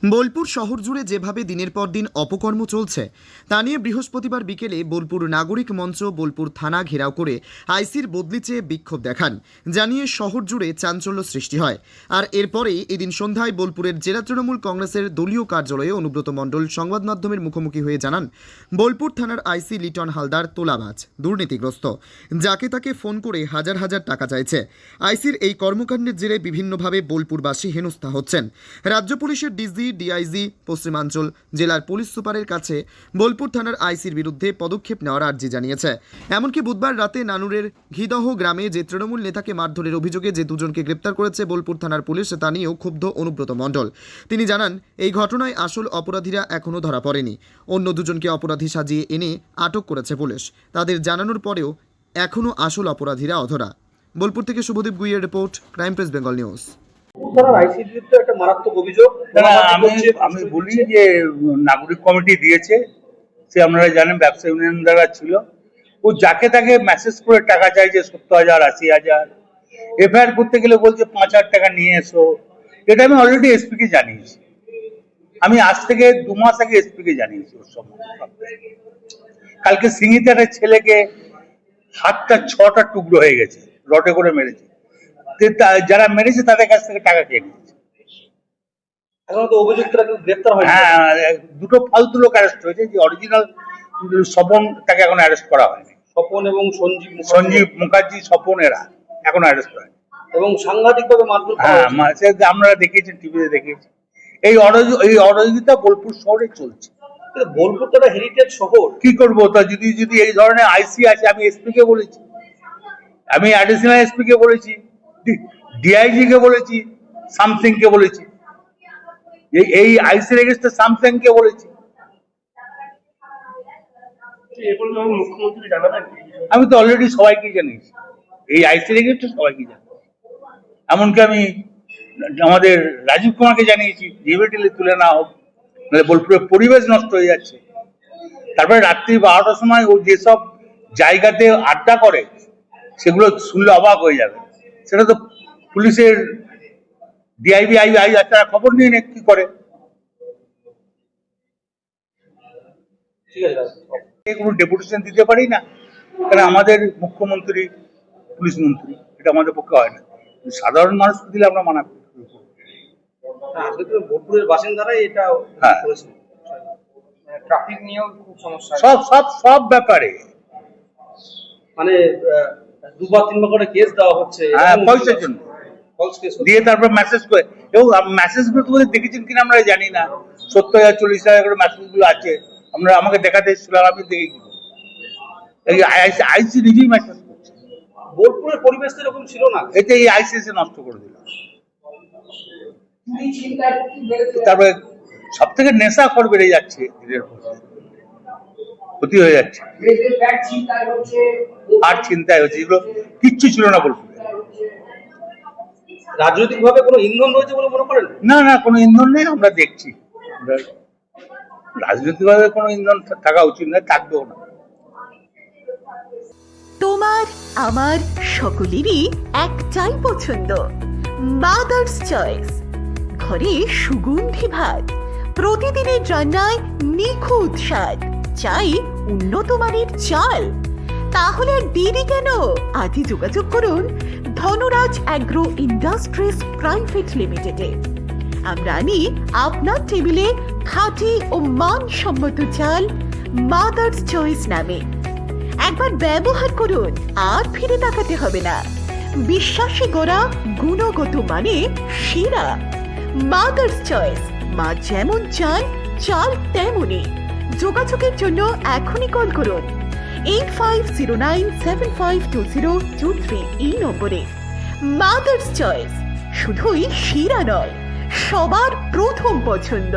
বোলপুর শহর জুড়ে যেভাবে দিনের পর দিন অপকর্ম চলছে তা নিয়ে বৃহস্পতিবার বিকেলে বোলপুর নাগরিক মঞ্চ বোলপুর থানা ঘেরাও করে আইসির বদলি চেয়ে বিক্ষোভ দেখান, জানিয়ে শহর জুড়ে চাঞ্চল্য সৃষ্টি হয়। আর এরপরেই এদিন সন্ধ্যায় বোলপুরের জেলা তৃণমূল কংগ্রেসের দলীয় কার্যালয়ে অনুব্রত মণ্ডল সংবাদ মাধ্যমের মুখোমুখি হয়ে জানান, বোলপুর থানার আইসি লিটন হালদার তোলাবাজ, দুর্নীতিগ্রস্ত, যাকে তাকে ফোন করে হাজার হাজার টাকা চাইছে। আইসির এই কর্মকাণ্ডের জেরে বিভিন্নভাবে বোলপুরবাসী হেনস্থা হচ্ছেন। রাজ্য পুলিশের ডিআইজি পশ্চিমাঞ্চল জেলার পুলিশ সুপারের কাছে বোলপুর থানার আইসির বিরুদ্ধে পদক্ষেপ নেওয়ার আর্জি জানিয়েছে। এমনকি বুধবার রাতে নানুরের ঘিদহ গ্রামে যে তৃণমূল নেতাকে মারধরের অভিযোগে যে দুজনকে গ্রেপ্তার করেছে বোলপুর থানার পুলিশ, তা নিয়েও ক্ষুব্ধ অনুব্রত মণ্ডল। তিনি জানান, এই ঘটনায় আসল অপরাধীরা এখনও ধরা পড়েনি। অন্য দুজনকে অপরাধী সাজিয়ে এনে আটক করেছে পুলিশ। তাদের জানানোর পরেও এখনও আসল অপরাধীরা অধরা। বোলপুর থেকে শুভদীপ গুইয়ের রিপোর্ট, ক্রাইম প্রেস বেঙ্গল নিউজ। একটা মারাত্মক অভিযোগ আমি বলি যে নাগরিক কমিটি দিয়েছে, সে আপনারা জানেন ব্যবসা ইউনিয়ন দ্বারা ছিল। ও যাকে তাকে মেসেজ করে টাকা চাইছে 70,000 80,000, এফআইআর করতে গেলে বলছে 5,000 টাকা নিয়ে এসো। এটা আমি অলরেডি এসপি কে জানিয়েছি। আমি আজ থেকে 2 মাস আগে এসপি কে জানিয়েছি। ওর সম্বন্ধে কালকে সিঙ্গিতে একটা ছেলেকে হাতটা 6টা টুকরো হয়ে গেছে, রটে করে মেরেছে। যারা মেরেছে তাদের কাছ থেকে টাকা খেয়ে নিয়েছে। এখন তো অভিযুক্তরা কেউ গ্রেফতার হয়নি। হ্যাঁ, 2টো ফালতু লোক অ্যারেস্ট হয়েছে। যে অরিজিনাল স্বপন, তাকে এখন অ্যারেস্ট করা হয়নি। স্বপন এবং সঞ্জীব মুখার্জি, স্বপন, এরা এখন অ্যারেস্ট হয়নি। এবং সাংঘাতিকভাবে মারধর করা হ্যাঁ, হয়েছে। আপনারা দেখিয়েছেন, টিভিতে দেখিয়েছেন। এই অরাজকতা বোলপুর শহরে চলছে। বোলপুর তো একটা হেরিটেজ শহর। কি করবো তা? যদি এই ধরনের আইসি আছে, আমি এসপি কে বলেছি, আমি অ্যাডিশনাল এসপি কে বলেছি, ডিআইজি কে বলেছি, সামথিং কে বলেছি, এই আইসির এগেইনস্টে সামথিং কে বলেছি। আমি তো অলরেডি সবাইকে জানিয়েছি, এই আইসির এগেইনস্টে সবাইকে জানিয়েছি। এমনকি আমি আমাদের রাজীব কুমারকে জানিয়েছি, ইমিডিয়েটলি তুলে না হোক, নাহলে বোলপুরের পরিবেশ নষ্ট হয়ে যাচ্ছে। তারপরে রাত্রি 12টার সময় ও যেসব জায়গাতে আড্ডা করে সেগুলো শুনলে অবাক হয়ে যাবে। সেটা তো পুলিশের ডিআইবি তারা খবর নিয়ে নেয় কি করে। কোনো ডেপুটেশন দিতে পারি না, কারণ আমাদের মুখ্যমন্ত্রী পুলিশ মন্ত্রী, এটা আমাদের পক্ষে হয় না। সাধারণ মানুষকে দিলে আমরা মানা করি। বোলপুরের বাসিন্দারাই এটা করেছে। ট্রাফিক নিয়েও খুব সমস্যা, সব ব্যাপারে মানে 2-3বার করে কেস দেওয়া হচ্ছে। হ্যাঁ, পয়সার জন্য দিয়ে তারপর মেসেজ করে। এবং মেসেজ গুলো তোমাদের দেখেছেন কিনা আমরা জানি না। 70,000 40,000 করে মেসেজ গুলো আছে। আমরা আমাকে দেখাতে এসেছিলাম, আমি দেখেছি। আইসি নিজেই মেসেজ করছে। বোলপুরের পরিবেশ তো এরকম ছিল না। এটা এই আইসিএসএ নষ্ট করে দিল। তারপরে সব থেকে নেশাখোর বেড়ে যাচ্ছে, ক্ষতি হয়ে যাচ্ছে, আর চিন্তায় হচ্ছে। এগুলো কিচ্ছু ছিল না বোলপুরে। রাজনৈতিক ভাবে কোনো ইন্ধন রয়েছে বলে মনে করেন? না, কোনো ইন্ধন নেই। আমরা দেখছি রাজনৈতিক ভাবে কোনো ইন্ধন থাকা উচিত নয়, থাকবেও না। তোমার আমার সকলেরই একটাই পছন্দ, মাদার্স চয়েস। ঘরে সুগন্ধি ভাত, প্রতিদিনের রান্নায় নিখুঁত স্বাদ, চাই উন্নত মানের চাল। তাহলে আর দেরি কেন? আজই যোগাযোগ করুন ধনরাজ অ্যাগ্রো ইন্ডাস্ট্রিজ প্রাইভেট লিমিটেডে। আমরা আনি আপনার টেবিলে খাঁটি ও মানসম্মত চাল মাদার্স চয়েস নামে। একবার ব্যবহার করুন, আর ফিরে তাকাতে হবে না। বিশ্বাসে গড়া গুণগত মানে সেরা মাদার্স চয়েস। মা যেমন চান, চাল তেমনই। যোগাযোগের জন্য এখনই কল করুন 8509752023 এই নম্বরে। মাদার্স চয়েস শুধুই সেরা নয়, সবার প্রথম পছন্দ।